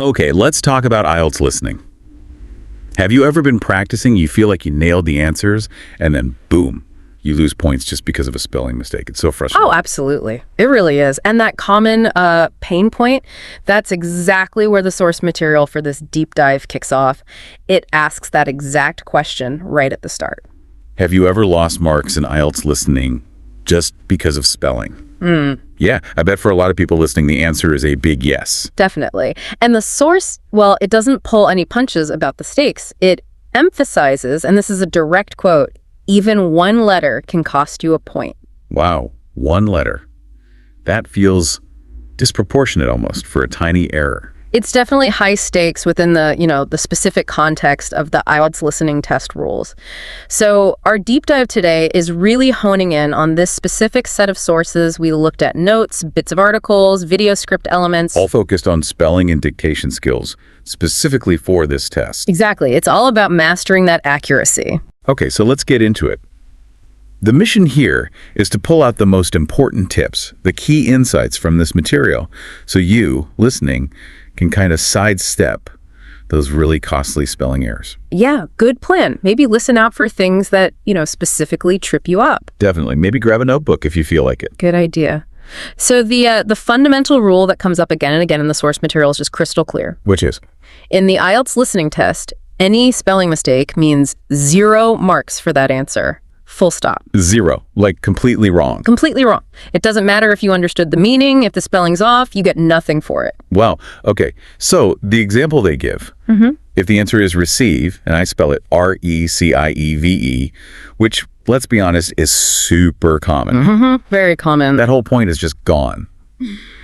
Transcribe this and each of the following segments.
Okay, let's talk about IELTS listening. Have you ever been practicing, you feel like you nailed the answers, and then boom, you lose points just because of a spelling mistake? It's so frustrating. Oh, absolutely. It really is. And that common pain point, that's exactly where the source material for this deep dive kicks off. It asks that exact question right at the start. Have you ever lost marks in IELTS listening just because of spelling? Yeah, I bet for a lot of people listening, the answer is a big yes. Definitely. And the source, well, it doesn't pull any punches about the stakes. It emphasizes, and this is a direct quote, even one letter can cost you a point. Wow, one letter. That feels disproportionate almost for a tiny error. It's definitely high stakes within the specific context of the IELTS listening test rules. So our deep dive today is really honing in on this specific set of sources. We looked at notes, bits of articles, video script elements. All focused on spelling and dictation skills, specifically for this test. Exactly. It's all about mastering that accuracy. Okay, so let's get into it. The mission here is to pull out the most important tips, the key insights from this material, so you, listening, can kind of sidestep those really costly spelling errors. Yeah, good plan. Maybe listen out for things that, specifically trip you up. Definitely. Maybe grab a notebook if you feel like it. Good idea. So the fundamental rule that comes up again and again in the source material is just crystal clear. Which is? In the IELTS listening test, any spelling mistake means 0 marks for that answer. Full stop. 0. Like completely wrong. Completely wrong. It doesn't matter if you understood the meaning. If the spelling's off, you get nothing for it. Wow. Okay. So the example they give, if the answer is receive, and I spell it R-E-C-I-E-V-E, which, let's be honest, is super common. Very common. That whole point is just gone,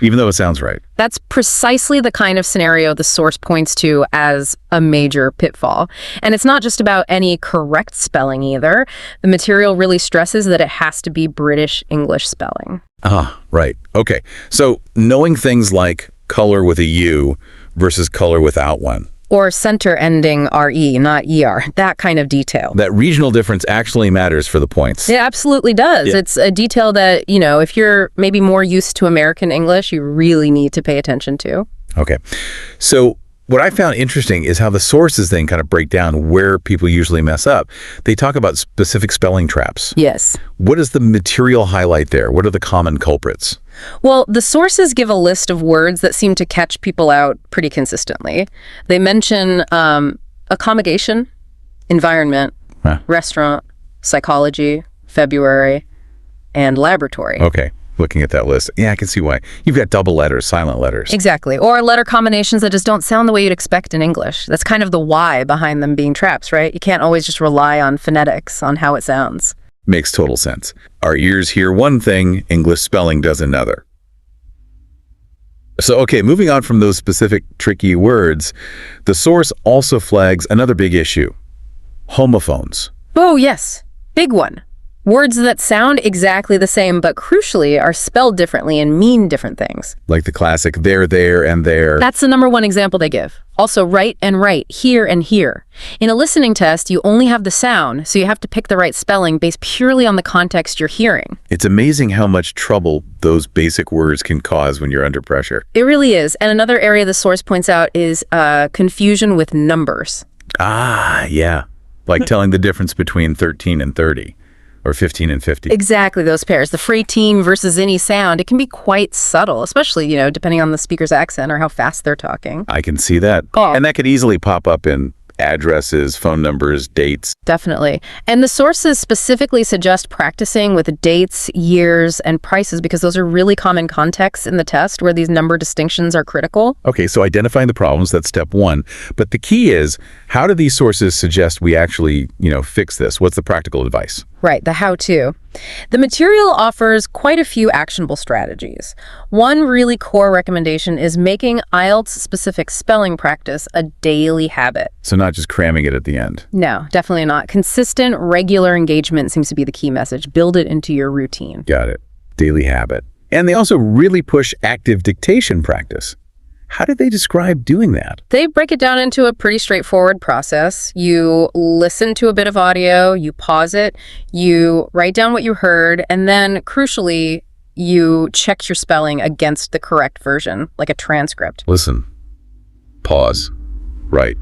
even though it sounds right. That's precisely the kind of scenario the source points to as a major pitfall. And it's not just about any correct spelling either. The material really stresses that it has to be British English spelling. Ah, right. Okay. So knowing things like color with a U versus color without one. Or center ending RE, not ER. That kind of detail. That regional difference actually matters for the points. It absolutely does. Yeah. It's a detail that, if you're maybe more used to American English, you really need to pay attention to. Okay. So what I found interesting is how the sources then kind of break down where people usually mess up. They talk about specific spelling traps. Yes. What is the material highlight there? What are the common culprits? Well, the sources give a list of words that seem to catch people out pretty consistently. They mention accommodation, environment, restaurant, psychology, February, and laboratory. Okay. Looking at that list. Yeah, I can see why. You've got double letters, silent letters. Exactly. Or letter combinations that just don't sound the way you'd expect in English. That's kind of the why behind them being traps, right? You can't always just rely on phonetics, on how it sounds. Makes total sense. Our ears hear one thing, English spelling does another. So, okay, moving on from those specific tricky words, the source also flags another big issue. Homophones. Oh, yes. Big one. Words that sound exactly the same, but crucially are spelled differently and mean different things. Like the classic there, and there. That's the number one example they give. Also, right and right, here and here. In a listening test, you only have the sound, so you have to pick the right spelling based purely on the context you're hearing. It's amazing how much trouble those basic words can cause when you're under pressure. It really is. And another area the source points out is confusion with numbers. Ah, yeah. Like telling the difference between 13 and 30. Or 15 and 50. Exactly, those pairs. The freighteen versus any sound, it can be quite subtle, especially, depending on the speaker's accent or how fast they're talking. I can see that. Oh. And that could easily pop up in addresses, phone numbers, dates. Definitely. And the sources specifically suggest practicing with dates, years, and prices because those are really common contexts in the test where these number distinctions are critical. Okay, so identifying the problems, that's step one. But the key is, how do these sources suggest we actually, fix this? What's the practical advice? Right, the how-to. The material offers quite a few actionable strategies. One really core recommendation is making IELTS-specific spelling practice a daily habit. So not just cramming it at the end. No, definitely not. Consistent, regular engagement seems to be the key message. Build it into your routine. Got it. Daily habit. And they also really push active dictation practice. How did they describe doing that? They break it down into a pretty straightforward process. You listen to a bit of audio, you pause it, you write down what you heard, and then, crucially, you check your spelling against the correct version, like a transcript. Listen, pause, right,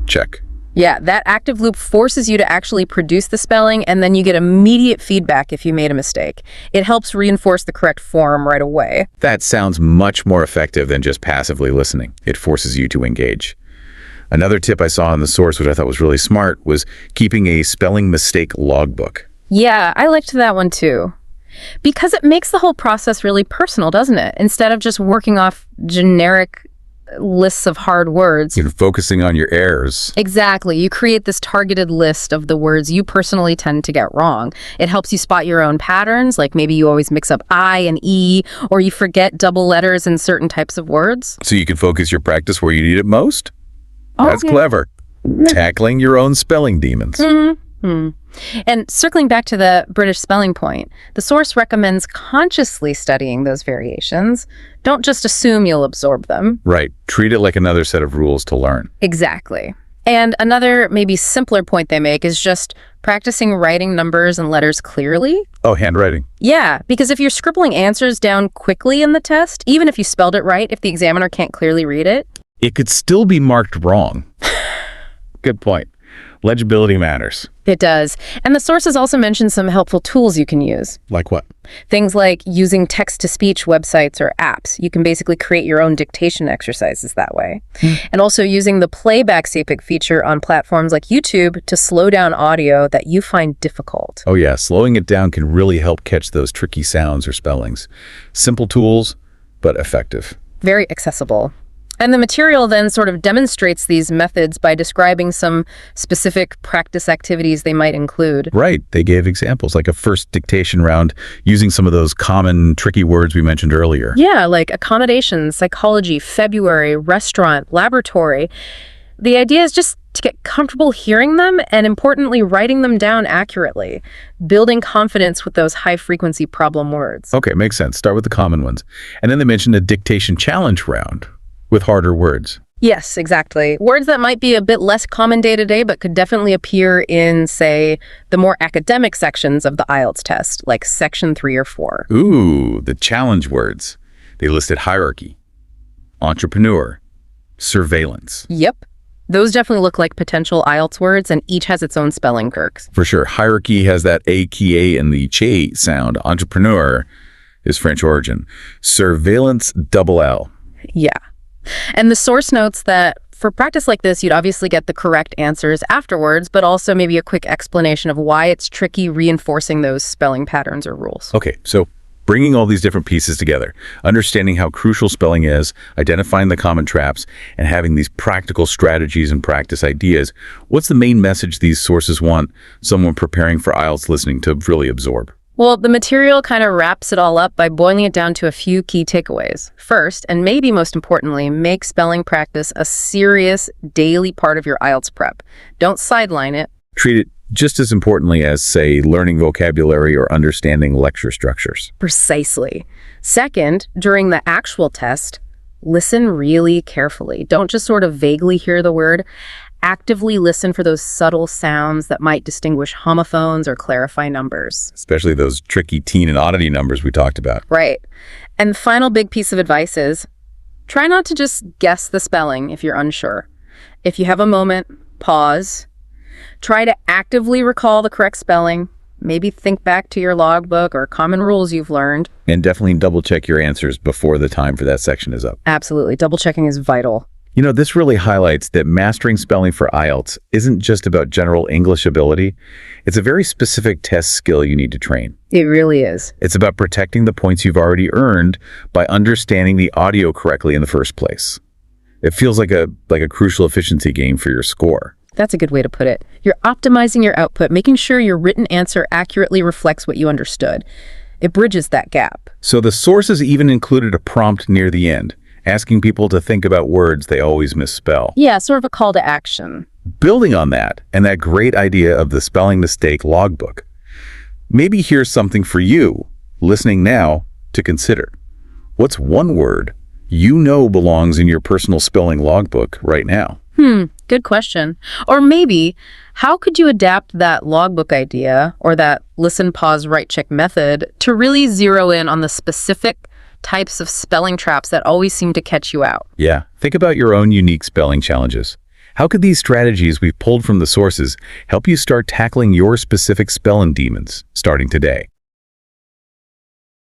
check. Yeah, that active loop forces you to actually produce the spelling, and then you get immediate feedback if you made a mistake. It helps reinforce the correct form right away. That sounds much more effective than just passively listening. It forces you to engage. Another tip I saw in the source, which I thought was really smart, was keeping a spelling mistake logbook. Yeah, I liked that one too. Because it makes the whole process really personal, doesn't it? Instead of just working off generic lists of hard words. You're focusing on your errors. Exactly. You create this targeted list of the words you personally tend to get wrong. It helps you spot your own patterns, like maybe you always mix up I and E, or you forget double letters in certain types of words. So you can focus your practice where you need it most? That's Okay. clever. Tackling your own spelling demons. And circling back to the British spelling point, the source recommends consciously studying those variations. Don't just assume you'll absorb them. Right. Treat it like another set of rules to learn. Exactly. And another maybe simpler point they make is just practicing writing numbers and letters clearly. Oh, handwriting. Yeah, because if you're scribbling answers down quickly in the test, even if you spelled it right, if the examiner can't clearly read it, It could still be marked wrong. Good point. Legibility matters. it does. And the sources also mention some helpful tools you can use. Like what? Things like using text-to-speech websites or apps. You can basically create your own dictation exercises that way. And also using the playback CPIC feature on platforms like YouTube to slow down audio that you find difficult. Oh yeah, slowing it down can really help catch those tricky sounds or spellings. Simple tools, but effective. Very accessible. And the material then sort of demonstrates these methods by describing some specific practice activities they might include. Right. They gave examples, like a first dictation round using some of those common tricky words we mentioned earlier. Yeah, like accommodation, psychology, February, restaurant, laboratory. The idea is just to get comfortable hearing them and, importantly, writing them down accurately, building confidence with those high-frequency problem words. Okay, makes sense. Start with the common ones. And then they mentioned a dictation challenge round with harder words. Yes, exactly. Words that might be a bit less common day-to-day, but could definitely appear in, say, the more academic sections of the IELTS test, like section 3 or 4. Ooh, the challenge words. They listed hierarchy, entrepreneur, surveillance. Yep. Those definitely look like potential IELTS words, and each has its own spelling quirks. For sure. Hierarchy has that A-K-A in the che sound. Entrepreneur is French origin. Surveillance, double L. Yeah. And the source notes that for practice like this, you'd obviously get the correct answers afterwards, but also maybe a quick explanation of why it's tricky reinforcing those spelling patterns or rules. Okay, so bringing all these different pieces together, understanding how crucial spelling is, identifying the common traps, and having these practical strategies and practice ideas, what's the main message these sources want someone preparing for IELTS listening to really absorb? Well, the material kind of wraps it all up by boiling it down to a few key takeaways. First, and maybe most importantly, make spelling practice a serious daily part of your IELTS prep. Don't sideline it. Treat it just as importantly as, say, learning vocabulary or understanding lecture structures. Precisely. Second, during the actual test, listen really carefully. Don't just sort of vaguely hear the word. Actively listen for those subtle sounds that might distinguish homophones or clarify numbers. Especially those tricky teen and oddity numbers we talked about. Right. And the final big piece of advice is try not to just guess the spelling if you're unsure. If you have a moment, pause. Try to actively recall the correct spelling. Maybe think back to your logbook or common rules you've learned. And definitely double check your answers before the time for that section is up. Absolutely. Double checking is vital. You know, this really highlights that mastering spelling for IELTS isn't just about general English ability. It's a very specific test skill you need to train. It really is. It's about protecting the points you've already earned by understanding the audio correctly in the first place. It feels like a crucial efficiency game for your score. That's a good way to put it. You're optimizing your output, making sure your written answer accurately reflects what you understood. It bridges that gap. So the sources even included a prompt near the end, asking people to think about words they always misspell. Yeah, sort of a call to action. Building on that, and that great idea of the spelling mistake logbook, maybe here's something for you, listening now, to consider. What's one word you know belongs in your personal spelling logbook right now? Good question. Or maybe, how could you adapt that logbook idea or that listen, pause, write, check method to really zero in on the specific types of spelling traps that always seem to catch you out. Yeah, think about your own unique spelling challenges. How could these strategies we've pulled from the sources help you start tackling your specific spelling demons starting today?